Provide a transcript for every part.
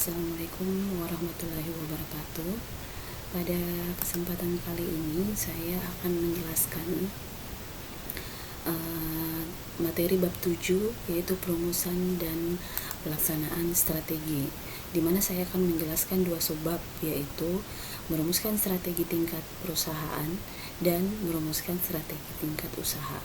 Assalamualaikum warahmatullahi wabarakatuh. Pada kesempatan kali ini saya akan menjelaskan materi bab 7, yaitu perumusan dan pelaksanaan strategi, di mana saya akan menjelaskan dua subbab, yaitu merumuskan strategi tingkat perusahaan dan merumuskan strategi tingkat usaha.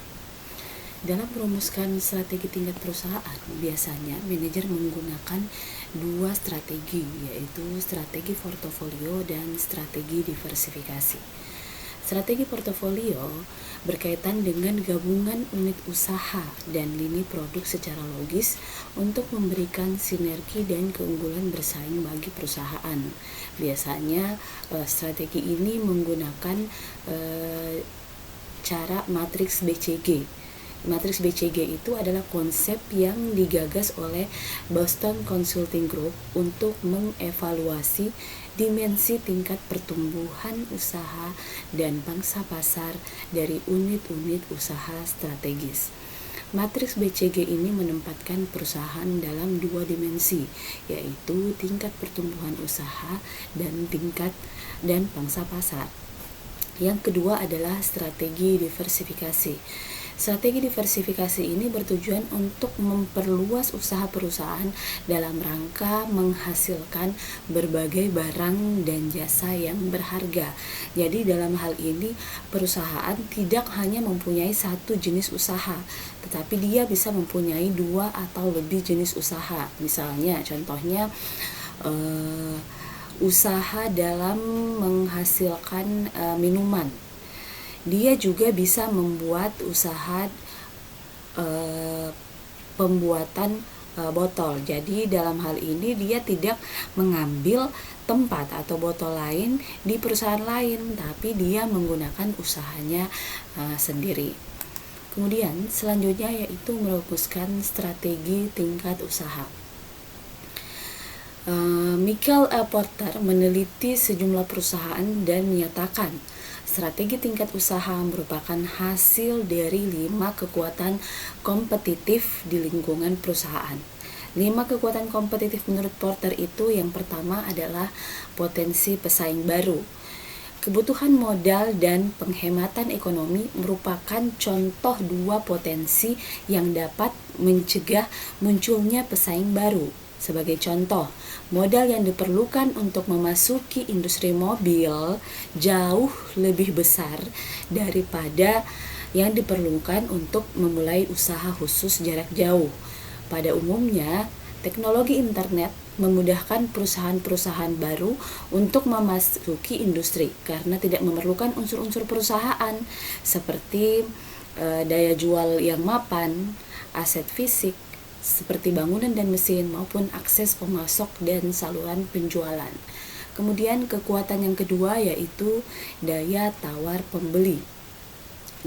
Dalam merumuskan strategi tingkat perusahaan, biasanya manajer menggunakan dua strategi, yaitu strategi portofolio dan strategi diversifikasi. Strategi portofolio berkaitan dengan gabungan unit usaha dan lini produk secara logis untuk memberikan sinergi dan keunggulan bersaing bagi perusahaan. Biasanya strategi ini menggunakan cara matriks BCG. Matriks BCG itu adalah konsep yang digagas oleh Boston Consulting Group untuk mengevaluasi dimensi tingkat pertumbuhan usaha dan pangsa pasar dari unit-unit usaha strategis. Matriks BCG ini menempatkan perusahaan dalam dua dimensi, yaitu tingkat pertumbuhan usaha dan pangsa pasar. Yang kedua adalah strategi diversifikasi. Strategi diversifikasi ini bertujuan untuk memperluas usaha perusahaan dalam rangka menghasilkan berbagai barang dan jasa yang berharga. Jadi dalam hal ini perusahaan tidak hanya mempunyai satu jenis usaha, tetapi dia bisa mempunyai dua atau lebih jenis usaha. Misalnya contohnya usaha dalam menghasilkan minuman. Dia juga bisa membuat usaha pembuatan botol. Jadi dalam hal ini dia tidak mengambil tempat atau botol lain di perusahaan lain, tapi dia menggunakan usahanya sendiri. Kemudian selanjutnya yaitu merumuskan strategi tingkat usaha. Michael Porter meneliti sejumlah perusahaan dan menyatakan strategi tingkat usaha merupakan hasil dari 5 kekuatan kompetitif di lingkungan perusahaan. 5 kekuatan kompetitif menurut Porter itu, yang pertama adalah potensi pesaing baru. Kebutuhan modal dan penghematan ekonomi merupakan contoh dua potensi yang dapat mencegah munculnya pesaing baru. Sebagai contoh, modal yang diperlukan untuk memasuki industri mobil jauh lebih besar daripada yang diperlukan untuk memulai usaha khusus jarak jauh. Pada umumnya, teknologi internet memudahkan perusahaan-perusahaan baru untuk memasuki industri karena tidak memerlukan unsur-unsur perusahaan seperti daya jual yang mapan, aset fisik seperti bangunan dan mesin, maupun akses pemasok dan saluran penjualan. Kemudian kekuatan yang kedua yaitu daya tawar pembeli.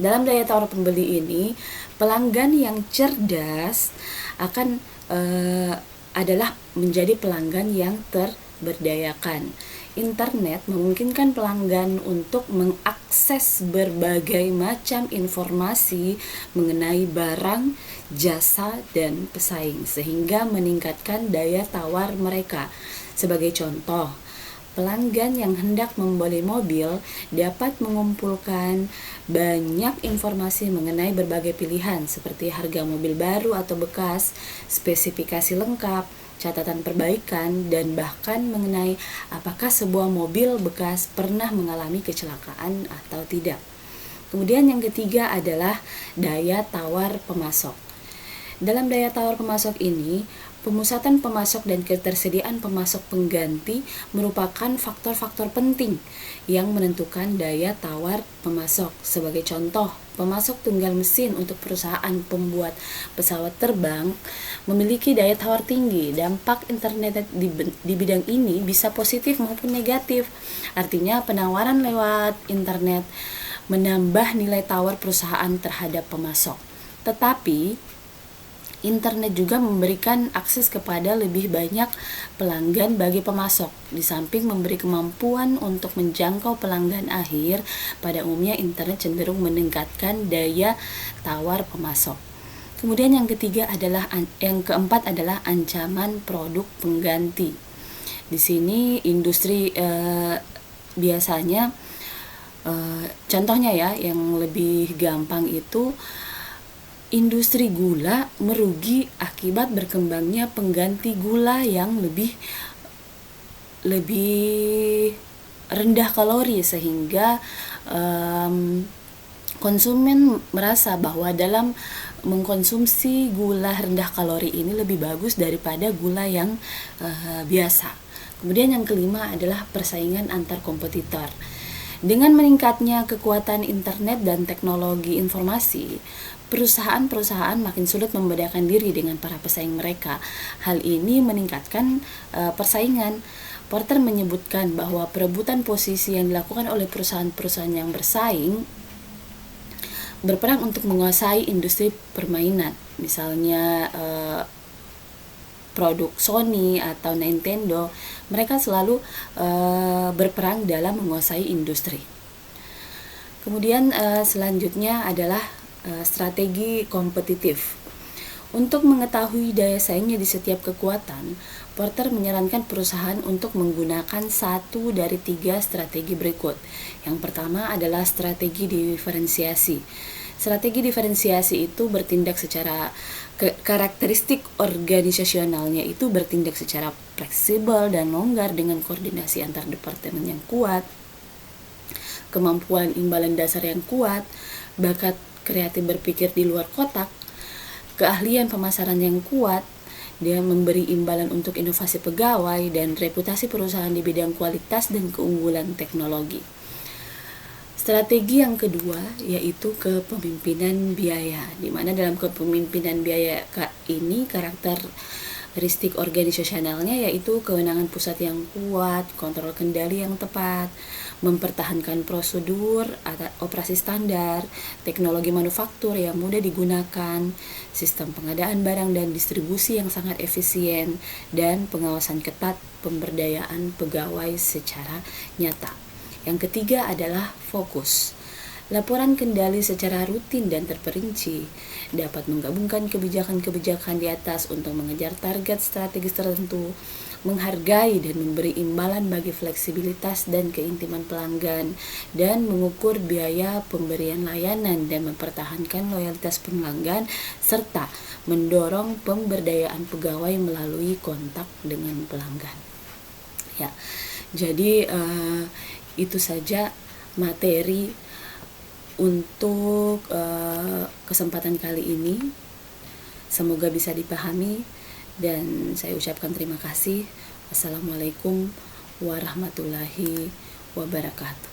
Dalam daya tawar pembeli ini, pelanggan yang cerdas akan adalah menjadi pelanggan yang terberdayakan. Internet memungkinkan pelanggan untuk mengakses berbagai macam informasi mengenai barang, jasa, dan pesaing, sehingga meningkatkan daya tawar mereka. Sebagai contoh, pelanggan yang hendak membeli mobil dapat mengumpulkan banyak informasi mengenai berbagai pilihan seperti harga mobil baru atau bekas, spesifikasi lengkap, catatan perbaikan, dan bahkan mengenai apakah sebuah mobil bekas pernah mengalami kecelakaan atau tidak. Kemudian yang ketiga adalah daya tawar pemasok. Dalam daya tawar pemasok ini, pemusatan pemasok dan ketersediaan pemasok pengganti merupakan faktor-faktor penting yang menentukan daya tawar pemasok. Sebagai contoh, pemasok tunggal mesin untuk perusahaan pembuat pesawat terbang memiliki daya tawar tinggi. Dampak internet di bidang ini bisa positif maupun negatif. Artinya penawaran lewat internet menambah nilai tawar perusahaan terhadap pemasok. Tetapi internet juga memberikan akses kepada lebih banyak pelanggan bagi pemasok. Di samping memberi kemampuan untuk menjangkau pelanggan akhir, pada umumnya internet cenderung meningkatkan daya tawar pemasok. Kemudian yang keempat adalah ancaman produk pengganti. Di sini industri biasanya contohnya ya yang lebih gampang itu industri gula merugi akibat berkembangnya pengganti gula yang lebih rendah kalori, sehingga konsumen merasa bahwa dalam mengkonsumsi gula rendah kalori ini lebih bagus daripada gula yang biasa. Kemudian yang kelima adalah persaingan antar kompetitor. Dengan meningkatnya kekuatan internet dan teknologi informasi, perusahaan-perusahaan makin sulit membedakan diri dengan para pesaing mereka. Hal ini meningkatkan persaingan. Porter menyebutkan bahwa perebutan posisi yang dilakukan oleh perusahaan-perusahaan yang bersaing berperang untuk menguasai industri permainan. Misalnya produk Sony atau Nintendo, mereka selalu berperang dalam menguasai industri. Kemudian selanjutnya adalah strategi kompetitif. Untuk mengetahui daya saingnya di setiap kekuatan, Porter menyarankan perusahaan untuk menggunakan 1 dari 3 strategi berikut. Yang pertama adalah strategi diferensiasi. Strategi diferensiasi itu bertindak secara karakteristik organisasionalnya itu bertindak secara fleksibel dan longgar dengan koordinasi antar departemen yang kuat, kemampuan imbalan dasar yang kuat, bakat kreatif berpikir di luar kotak, keahlian pemasaran yang kuat, dia memberi imbalan untuk inovasi pegawai, dan reputasi perusahaan di bidang kualitas dan keunggulan teknologi. Strategi yang kedua yaitu kepemimpinan biaya, di mana dalam kepemimpinan biaya ini karakteristik organisasionalnya yaitu kewenangan pusat yang kuat, kontrol kendali yang tepat, mempertahankan prosedur atau operasi standar, teknologi manufaktur yang mudah digunakan, sistem pengadaan barang dan distribusi yang sangat efisien, dan pengawasan ketat pemberdayaan pegawai secara nyata. Yang ketiga adalah fokus. Laporan kendali secara rutin dan terperinci dapat menggabungkan kebijakan-kebijakan di atas untuk mengejar target strategis tertentu, menghargai dan memberi imbalan bagi fleksibilitas dan keintiman pelanggan, dan mengukur biaya pemberian layanan dan mempertahankan loyalitas pelanggan, serta mendorong pemberdayaan pegawai melalui kontak dengan pelanggan. Ya, jadi itu saja materi untuk kesempatan kali ini. Semoga bisa dipahami dan saya ucapkan terima kasih. Wassalamualaikum warahmatullahi wabarakatuh.